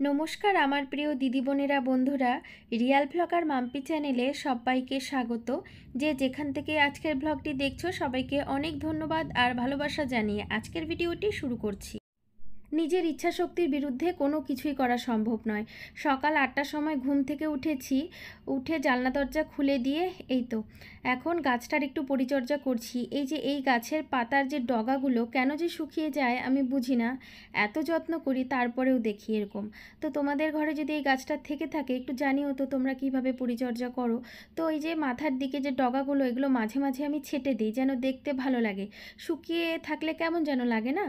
নমস্কার আমার প্রিয় দিদি বোনেরা বন্ধুরা, রিয়াল ব্লগার মাম্পি চ্যানেলে সবাইকে স্বাগত। যে যেখান থেকে আজকের ব্লগটি দেখছো সবাইকে অনেক ধন্যবাদ আর ভালোবাসা জানিয়ে আজকের ভিডিওটি শুরু করছি। নিজের ইচ্ছাশক্তির বিরুদ্ধে কোনো কিছুই করা সম্ভব নয়। সকাল 8টার সময় ঘুম থেকে উঠেছি, উঠে জানলা দরজা খুলে দিয়ে এই তো এখন গাছটার একটু পরিচর্যা করছি। এই যে এই গাছের পাতার যে ডগাগুলো কেন যে শুকিয়ে যায় আমি বুঝি না, এত যত্ন করি তারপরেও দেখি এরকম। তো তোমাদের ঘরে যদি এই গাছটা থেকে থাকে একটু জানিও তো তোমরা কিভাবে পরিচর্যা করো। তো এই যে মাথার দিকে যে ডগাগুলো এগুলো মাঝে মাঝে আমি ছেটে দিই যেন দেখতে ভালো লাগে, শুকিয়ে থাকলে কেমন যেন লাগে না।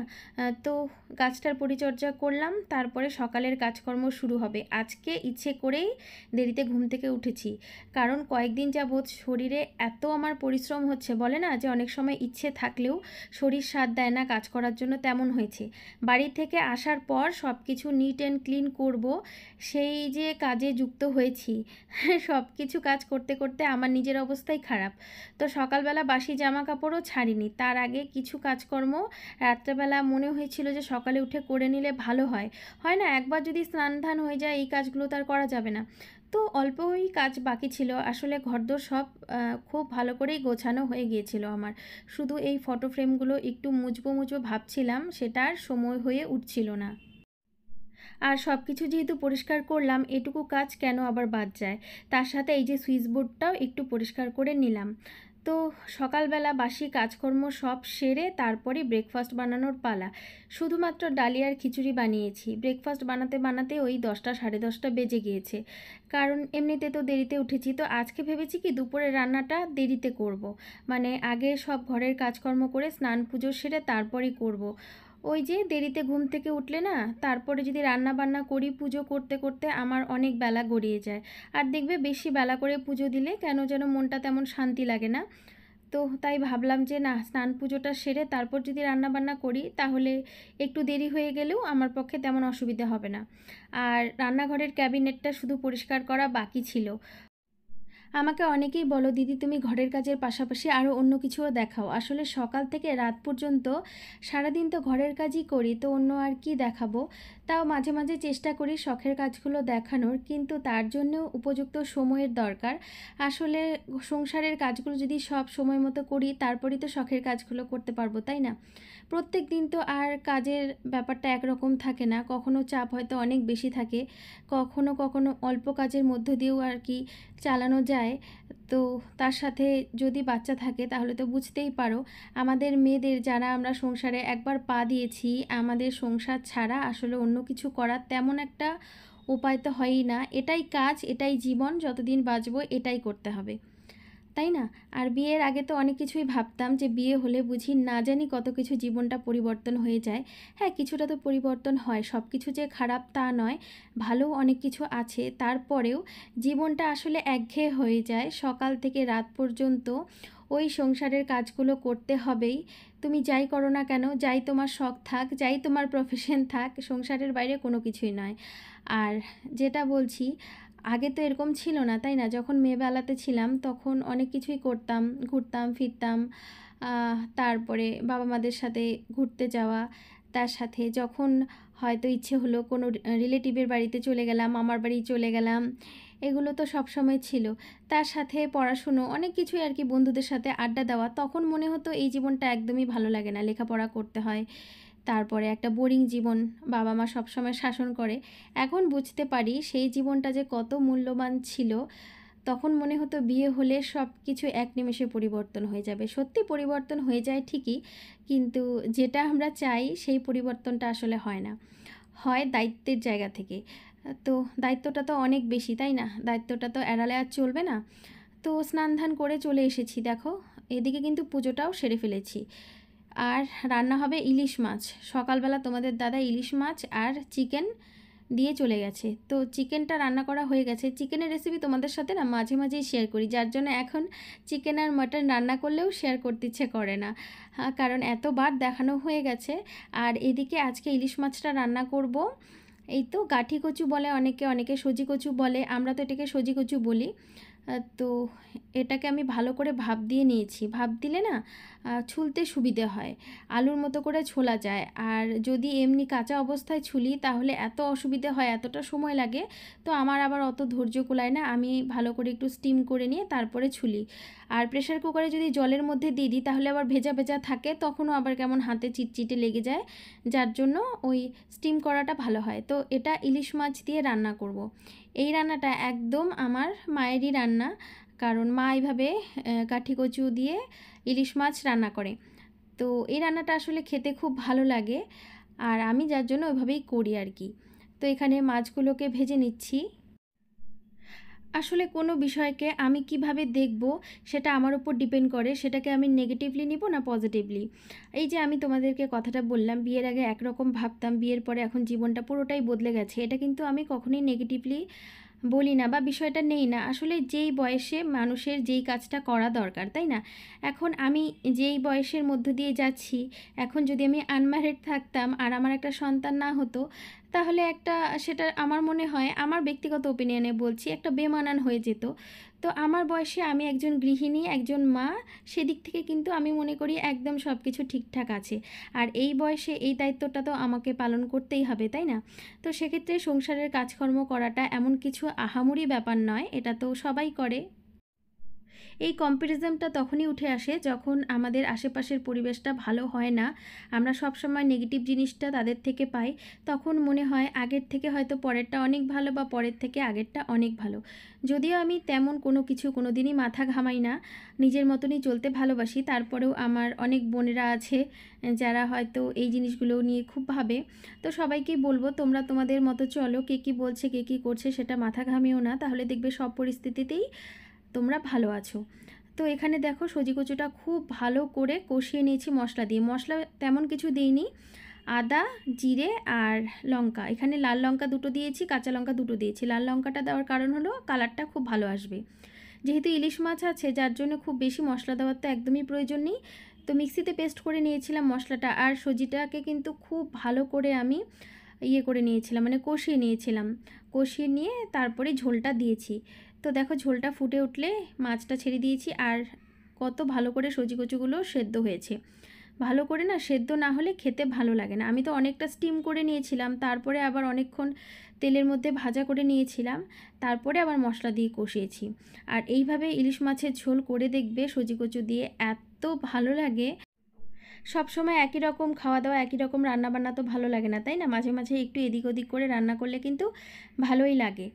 তো গাছটার পরিচর্যা করলাম, তারপরে সকালের কাজকর্ম শুরু হবে। আজকে ইচ্ছে করেই দেরিতে ঘুম থেকে উঠেছি, কারণ কয়েকদিন যাবৎ শরীরে এত আমার পরিশ্রম হচ্ছে, বলে না যে অনেক সময় ইচ্ছে থাকলেও শরীর সাথ দেয় না কাজ করার জন্য, তেমন হয়েছে। বাড়ি থেকে আসার পর সব কিছু নিট অ্যান্ড ক্লিন করব, সেই যে কাজে যুক্ত হয়েছি সব কিছু কাজ করতে করতে আমার নিজের অবস্থাই খারাপ। তো সকালবেলা বাসি জামা কাপড়ও ছাড়িনি, তার আগে কিছু কাজকর্ম রাত্রেবেলা মনে হয়েছিল যে সকালে উঠে করে নিলে ভালো হয়। হয় না, একবার যদি স্নান ধান হয়ে যায় এই কাজগুলো তার করা যাবে না। তো অল্পই কাজ বাকি ছিল, আসলে ঘরদোর সব খুব ভালো করেই গোছানো হয়ে গিয়েছিল আমার। শুধু এই ফটো ফ্রেমগুলো একটু মুছবো মুছবো ভাবছিলাম, সেটার সময় হয়ে উঠছিল না। আর সব কিছু যেহেতু পরিষ্কার করলাম, এটুকু কাজ কেন আবার বাদ যায়। তার সাথে এই যে সুইচ বোর্ডটাও একটু পরিষ্কার করে নিলাম। তো সকালবেলা বাসি কাজকর্ম সব সেরে তারপরে ব্রেকফাস্ট বানানোর পালা। শুধুমাত্র ডালিয়ার আর খিচুড়ি বানিয়েছি, ব্রেকফাস্ট বানাতে বানাতে ওই 10টা সাড়ে 10টা বেজে গিয়েছে। কারণ এমনিতে তো দেরিতে উঠেছি, তো আজকে ভেবেছি কি দুপুরের রান্নাটা দেরিতে করব। মানে আগে সব ঘরের কাজকর্ম করে স্নান পুজো সেরে তারপরই করব। ওই যে দেরিতে ঘুম থেকে উঠলে না, তারপরে যদি রান্না বান্না করি পুজো করতে করতে আমার অনেক বেলা গড়িয়ে যায়। আর দেখবে বেশি বেলা করে পুজো দিলে কেন যেন মনটা তেমন শান্তি লাগে না। তো তাই ভাবলাম যে না, স্নান পুজোটা সেরে তারপর যদি রান্না বান্না করি তাহলে একটু দেরি হয়ে গেলেও আমার পক্ষে তেমন অসুবিধা হবে না। আর রান্নাঘরের ক্যাবিনেটটা শুধু পরিষ্কার করা বাকি ছিল। আমাকে অনেকেই বলো দিদি তুমি ঘরের কাজের পাশাপাশি আরও অন্য কিছুও দেখাও। আসলে সকাল থেকে রাত পর্যন্ত সারাদিন তো ঘরের কাজই করি, তো অন্য আর কি দেখাবো। তাও মাঝে মাঝে চেষ্টা করি শখের কাজগুলো দেখানোর, কিন্তু তার জন্যও উপযুক্ত সময়ের দরকার। আসলে সংসারের কাজগুলো যদি সব সময় মতো করি তারপরেই তো শখের কাজগুলো করতে পারবো, তাই না? প্রত্যেক দিন তো আর কাজের ব্যাপারটা একরকম থাকে না, কখনো চাপ হয়তো অনেক বেশি থাকে, কখনো কখনো অল্প কাজের মধ্য দিয়েও আর কি চালানো যায়। তো তার সাথে যদি বাচ্চা থাকে তাহলে তো বুঝতেই পারো, আমাদের মেয়েদের যারা আমরা সংসারে একবার পা দিয়েছি, আমাদের সংসার ছাড়া আসলে অন্য কিছু করার তেমন একটা উপায় তো হয়ই না। এটাই কাজ, এটাই জীবন, যতদিন বাঁচবো এটাই করতে হবে, তাই না? আর বিয়ের আগে তো অনেক কিছুই ভাবতাম যে বিয়ে হলে বুঝি না জানি কত কিছু জীবনটা পরিবর্তন হয়ে যায়। হ্যাঁ, কিছুটা তো পরিবর্তন হয়, সব কিছু যে খারাপ তা নয়, ভালো অনেক কিছু আছে। তারপরেও জীবনটা আসলে একঘেয়ে হয়ে যায়, সকাল থেকে রাত পর্যন্ত ওই সংসারের কাজগুলো করতে হবেই। তুমি যাই করো না কেন, যাই তোমার শখ থাক, যাই তোমার প্রফেশন থাক, সংসারের বাইরে কোনো কিছুই নয়। আর যেটা বলছি, আগে তো এরকম ছিল না, তাই না? যখন মেয়েবেলাতে ছিলাম তখন অনেক কিছুই করতাম, ঘুরতাম ফিরতাম, তারপরে বাবা মাদের সাথে ঘুরতে যাওয়া, তার সাথে যখন হয়তো ইচ্ছে হলো কোনো রিলেটিভের বাড়িতে চলে গেলাম, মামার বাড়ি চলে গেলাম, এগুলো তো সব সময় ছিল। তার সাথে পড়াশুনো, অনেক কিছুই আর কি, বন্ধুদের সাথে আড্ডা দেওয়া। তখন মনে হতো এই জীবনটা একদমই ভালো লাগে না, লেখাপড়া করতে হয়, তারপরে একটা বোরিং জীবন, বাবা মা সবসময় শাসন করে। এখন বুঝতে পারি সেই জীবনটা যে কত মূল্যবান ছিল। তখন মনে হতো বিয়ে হলে সব কিছু এক নিমেষে পরিবর্তন হয়ে যাবে। সত্যি পরিবর্তন হয়ে যায় ঠিকই, কিন্তু যেটা আমরা চাই সেই পরিবর্তনটা আসলে হয় না, হয় দায়িত্বের জায়গা থেকে। তো দায়িত্বটা তো অনেক বেশি, তাই না? দায়িত্বটা তো এড়ালে আর চলবে না। তো স্নান ধান করে চলে এসেছি, দেখো এদিকে কিন্তু পুজোটাও সেরে ফেলেছি। আর রান্না হবে ইলিশ মাছ। সকালবেলা তোমাদের দাদা ইলিশ মাছ আর চিকেন দিয়ে চলে গেছে, তো চিকেনটা রান্না করা হয়ে গেছে। চিকেনের রেসিপি তোমাদের সাথে না মাঝে মাঝেই শেয়ার করি, যার জন্য এখন চিকেন আর মাটন রান্না করলেও শেয়ার করতে ইচ্ছে করে না, কারণ এতবার দেখানো হয়ে গেছে। আর এদিকে আজকে ইলিশ মাছটা রান্না করব। এই তো গাঠি কচু বলে অনেকে, অনেকে সজি কচু বলে, আমরা তো এটাকে সজি কচু বলি। তো এটাকে আমি ভালো করে ভাপ দিয়ে নিয়েছি। ভাপ দিলে না ছুলতে সুবিধে হয়, আলুর মতো করে ছোলা যায়। আর যদি এমনি কাঁচা অবস্থায় ছুলি তাহলে এত অসুবিধে হয়, এতটা সময় লাগে। তো আমার আবার অত ধৈর্য কুলায় না, আমি ভালো করে একটু স্টিম করে নিয়ে তারপরে ছুলি। আর প্রেশার কুকারে যদি জলের মধ্যে দিয়ে দিই তাহলে আবার ভেজা ভেজা থাকে, তখনও আবার কেমন হাতে চিটচিটে লেগে যায়, যার জন্য ওই স্টিম করাটা ভালো হয়। তো এটা ইলিশ মাছ দিয়ে রান্না করব। এই রান্নাটা একদম আমার মায়েরই রান্না, কারণ মা এইভাবে কাঠি কচু দিয়ে ইলিশ মাছ রান্না করে। তো এই রান্নাটা আসলে খেতে খুব ভালো লাগে, আর আমি যার জন্য ওইভাবেই করি আর কি। তো এখানে মাছগুলোকে ভেজে নিচ্ছি। আসলে কোনো বিষয়কে আমি কিভাবে দেখব সেটা আমার উপর ডিপেন্ড করে, সেটাকে আমি নেগেটিভলি নিব না পজিটিভলি। এই যে আমি তোমাদেরকে কথাটা বললাম, বিয়ের আগে একরকম ভাবতাম, বিয়ের পরে এখন জীবনটা পুরোটাই বদলে গেছে, এটা কিন্তু আমি কখনোই নেগেটিভলি বলি না বা বিষয়টা নেই না। আসলে যেই বয়সে মানুষের যেই কাজটা করা দরকার, তাই না? এখন আমি যেই বয়সের মধ্য দিয়ে যাচ্ছি, এখন যদি আমি আনম্যারিড থাকতাম আর আমার একটা সন্তান না হতো, তাহলে একটা, সেটা আমার মনে হয়, আমার ব্যক্তিগত ওপিনিয়নে বলছি, একটা বেমানান হয়ে যেত। তো আমার বয়সে আমি একজন গৃহিণী, একজন মা, সেদিক থেকে কিন্তু আমি মনে করি একদম সব কিছু ঠিকঠাক আছে। আর এই বয়সে এই দায়িত্বটা তো আমাকে পালন করতেই হবে, তাই না? তো সেক্ষেত্রে সংসারের কাজকর্ম করাটা এমন কিছু আহামরি ব্যাপার নয়, এটা তো সবাই করে। এই কম্প্যারিজনটা তখনই উঠে আসে যখন আমাদের আশেপাশের পরিবেশটা ভালো হয় না, আমরা সবসময় নেগেটিভ জিনিসটা তাদের থেকে পাই। তখন মনে হয় আগের থেকে হয়তো পরেরটা অনেক ভালো, বা পরের থেকে আগেরটা অনেক ভালো। যদিও আমি তেমন কোনো কিছু কোনো দিনই মাথা ঘামাই না, নিজের মতনই চলতে ভালোবাসি, তারপরেও আমার অনেক বোনেরা আছে যারা হয়তো এই জিনিসগুলো নিয়ে খুব ভাবে। তো সবাইকেই বলবো, তোমরা তোমাদের মতো চলো, কে কী বলছে কে কী করছে সেটা মাথা ঘামিও না, তাহলে দেখবে সব পরিস্থিতিতেই তোমরা ভালো আছো। তো এখানে দেখো সজি কচুটা খুব ভালো করে কষিয়ে নিয়েছি মশলা দিয়ে। মশলা তেমন কিছু দিইনি, আদা, জিরে আর লঙ্কা। এখানে লাল লঙ্কা দুটো দিয়েছি, কাঁচা লঙ্কা দুটো দিয়েছি। লাল লঙ্কাটা দেওয়ার কারণ হলো কালারটা খুব ভালো আসবে। যেহেতু ইলিশ মাছ আছে যার জন্য খুব বেশি মশলা দেওয়ার তো একদমই প্রয়োজন নেই। তো মিক্সিতে পেস্ট করে নিয়েছিলাম মশলাটা, আর সজিটাকে কিন্তু খুব ভালো করে আমি করে নিয়েছিলাম, মানে কষিয়ে নিয়েছিলাম। কষিয়ে নিয়ে তারপরে ঝোলটা দিয়েছি। তো দেখো ঝোলটা ফুটে উঠলে মাছটা ছেড়ে দিয়েছি, আর কত ভালো করে সজি কচুগুলো সেদ্ধ হয়েছে। ভালো করে না সেদ্ধ না হলে খেতে ভালো লাগে না। আমি তো অনেকটা স্টিম করে নিয়েছিলাম, তারপরে আবার অনেকক্ষণ তেলের মধ্যে ভাজা করে নিয়েছিলাম, তারপরে আবার মশলা দিয়ে কষিয়েছি। আর এইভাবে ইলিশ মাছের ঝোল করে দেখবে সজি কচু দিয়ে, এত ভালো লাগে। সবসময় একই রকম খাওয়া দাওয়া, একই রকম রান্নাবান্না তো ভালো লাগে না, তাই না? মাঝে মাঝে একটু এদিক ওদিক করে রান্না করলে কিন্তু ভালোই লাগে।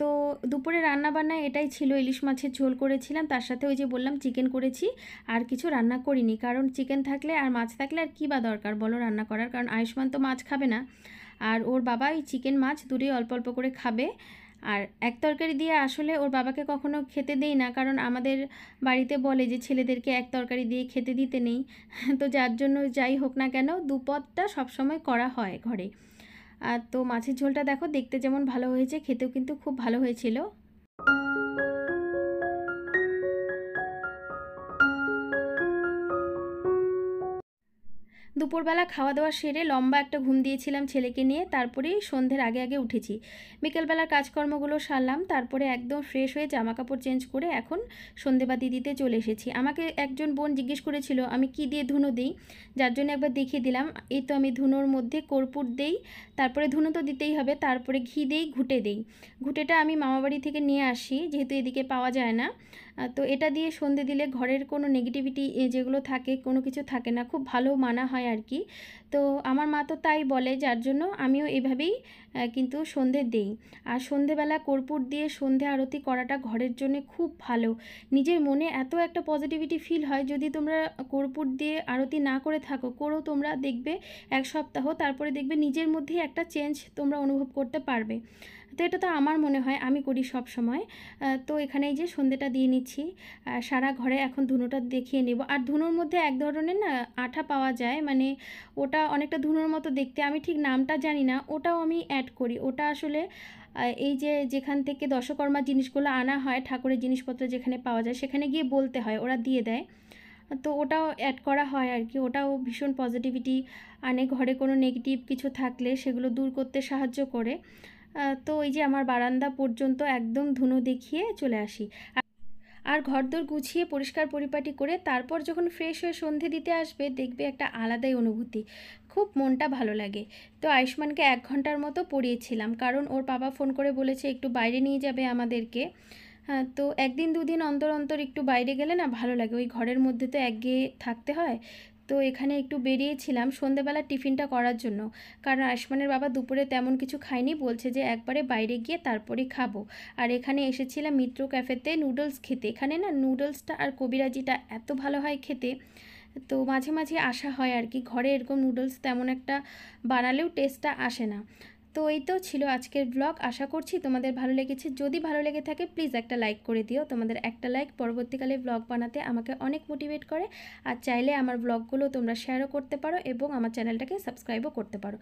তো দুপুরে রান্নাবান্না এটাই ছিল, ইলিশ মাছের ঝোল করেছিলাম, তার সাথে ওই যে বললাম চিকেন করেছি। আর কিছু রান্না করিনি, কারণ চিকেন থাকলে আর মাছ থাকলে আর কী বা দরকার বলো রান্না করার, কারণ আয়ুষ্মান তো মাছ খাবে না, আর ওর বাবা ওই চিকেন মাছ দূরে অল্প অল্প করে খাবে। আর এক তরকারি দিয়ে আসলে ওর বাবাকে কখনো খেতে দেই না, কারণ আমাদের বাড়িতে বলে যে ছেলেদেরকে এক তরকারি দিয়ে খেতে দিতে নেই। তো যার জন্য যাই হোক না কেন দুপদটা সবসময় করা হয় ঘরে। আর তো মাছের ঝোলটা দেখো দেখতে যেমন ভালো হয়েছে, খেতেও কিন্তু খুব ভালো হয়েছিল। দুপুরবেলা খাওয়া দাওয়া সেরে লম্বা একটা ঘুম দিয়েছিলাম ছেলেকে নিয়ে, তারপরেই সন্ধ্যের আগে আগে উঠেছি। বিকেলবেলার কাজকর্মগুলো সারলাম, তারপরে একদম ফ্রেশ হয়ে জামা কাপড় চেঞ্জ করে এখন সন্ধেবাতি দিতে চলে এসেছি। আমাকে একজন বোন জিজ্ঞেস করেছিল আমি কি দিয়ে ধুনো দিই, যার জন্য একবার দেখিয়ে দিলাম। এই তো আমি ধুনোর মধ্যে কর্পূর দেই, তারপরে ধুনো তো দিতেই হবে, তারপরে ঘি দেই, ঘুঁটে দেই। ঘুঁটেটা আমি মামাবাড়ি থেকে নিয়ে আসি, যেহেতু এদিকে পাওয়া যায় না। তো এটা দিয়ে সন্ধে দিলে ঘরের কোনো নেগেটিভিটি যেগুলো থাকে কোনো কিছু থাকে না, খুব ভালো মানা হয় আর কি। তো আমার মা তো তাই বলে, যার জন্য আমিও এভাবেই কিন্তু সন্ধে দেই। আর সন্ধেবেলা কর্পূর দিয়ে সন্ধে আরতি করাটা ঘরের জন্য খুব ভালো। নিজের মনে এত একটা পজিটিভিটি ফিল হয়, যদি তোমরা কর্পূর দিয়ে আরতি না করে থাকো, করো তোমরা, দেখবে এক সপ্তাহ, তারপরে দেখবে নিজের মধ্যেই একটা চেঞ্জ তোমরা অনুভব করতে পারবে। তো এটা তো আমার মনে হয়, আমি করি সব সময়। তো এখানে এই যে সন্ধেটা দিয়ে নিচ্ছি, সারা ঘরে এখন ধুনোটা দেখিয়ে নেব। আর ধুনোর মধ্যে এক ধরনের না আঠা পাওয়া যায়, মানে ওটা অনেকটা ধুনোর মতো দেখতে, আমি ঠিক নামটা জানি না, ওটাও আমি অ্যাড করি। ওটা আসলে এই যে যেখান থেকে দশকর্মা জিনিসগুলো আনা হয়, ঠাকুরের জিনিসপত্র যেখানে পাওয়া যায় সেখানে গিয়ে বলতে হয়, ওরা দিয়ে দেয়। তো ওটাও অ্যাড করা হয় আর কি। ওটাও ভীষণ পজিটিভিটি আনে, ঘরে কোনো নেগেটিভ কিছু থাকলে সেগুলো দূর করতে সাহায্য করে। তো এই যে আমার বারান্দা পর্যন্ত একদম ধুনো দেখিয়ে চলে আসি। আর ঘরদোর গুছিয়ে পরিষ্কার পরিপাটি করে তারপর যখন ফ্রেশ হয়ে সন্ধে দিতে আসবে, দেখবে একটা আলাদাই অনুভূতি, খুব মনটা ভালো লাগে। তো আয়ুষ্মানকে 1 ঘন্টার মতো পড়িয়েছিলাম, কারণ ওর বাবা ফোন করে বলেছে একটু বাইরে নিয়ে যাবে আমাদেরকে। হ্যাঁ, তো 1 দিন 2 দিন অন্তর অন্তর একটু বাইরে গেলে না ভালো লাগে, ওই ঘরের মধ্যে তো একঘেয়ে থাকতে হয়। তো এখানে একটু বেরিয়েছিলাম সন্ধেবেলা টিফিনটা করার জন্য, কারণ আয়ুষ্মানের বাবা দুপুরে তেমন কিছু খায়নি, বলছে যে একবারে বাইরে গিয়ে তারপরে খাবো। আর এখানে এসেছিলাম মিত্র ক্যাফেতে নুডলস খেতে। এখানে না নুডলসটা আর কবিরাজিটা এত ভালো হয় খেতে, তো মাঝে মাঝে আসা হয় আর কি। ঘরে এরকম নুডলস তেমন একটা বানালেও টেস্টটা আসে না। তো এই তো ছিল আজকের ব্লগ, আশা করছি তোমাদের ভালো লেগেছে। যদি ভালো লেগে থাকে প্লিজ একটা লাইক করে দিও, তোমাদের একটা লাইক পরবর্তীকালে ব্লগ বানাতে আমাকে অনেক মোটিভেট করে। আর চাইলে আমার ব্লগগুলো তোমরা শেয়ারও করতে পারো এবং আমার চ্যানেলটাকে সাবস্ক্রাইবও করতে পারো।